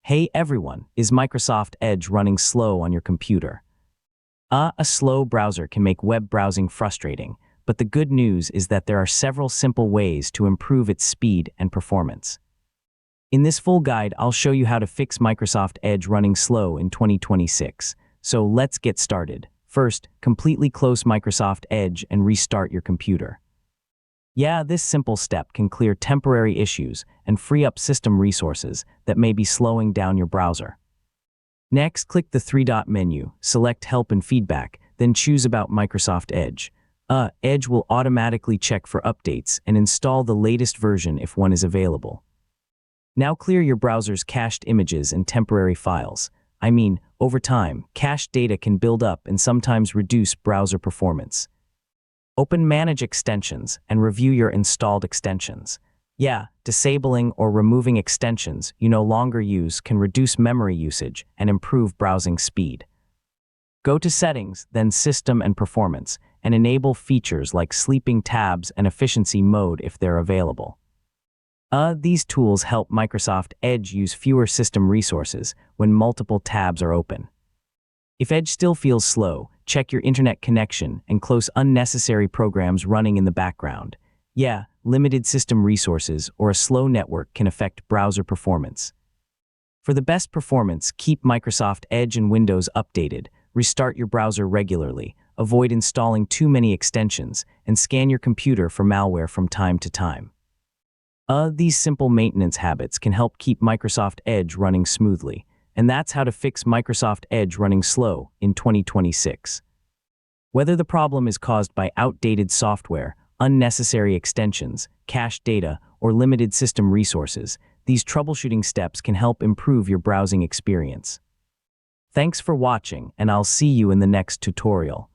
Hey everyone, is Microsoft Edge running slow on your computer? A slow browser can make web browsing frustrating, but the good news is that there are several simple ways to improve its speed and performance. In this full guide, I'll show you how to fix Microsoft Edge running slow in 2026. So let's get started. First, completely close Microsoft Edge and restart your computer. This simple step can clear temporary issues and free up system resources that may be slowing down your browser. Next, click the three-dot menu, select Help and Feedback, then choose About Microsoft Edge. Edge will automatically check for updates and install the latest version if one is available. Now clear your browser's cached images and temporary files. Over time, cached data can build up and sometimes reduce browser performance. Open Manage Extensions and review your installed extensions. Disabling or removing extensions you no longer use can reduce memory usage and improve browsing speed. Go to Settings, then System and Performance, and enable features like sleeping tabs and efficiency mode if they're available. These tools help Microsoft Edge use fewer system resources when multiple tabs are open. If Edge still feels slow, check your internet connection and close unnecessary programs running in the background. Limited system resources or a slow network can affect browser performance. For the best performance, keep Microsoft Edge and Windows updated, restart your browser regularly, avoid installing too many extensions, and scan your computer for malware from time to time. These simple maintenance habits can help keep Microsoft Edge running smoothly. And that's how to fix Microsoft Edge running slow in 2026. Whether the problem is caused by outdated software, unnecessary extensions, cached data, or limited system resources, these troubleshooting steps can help improve your browsing experience. Thanks for watching, and I'll see you in the next tutorial.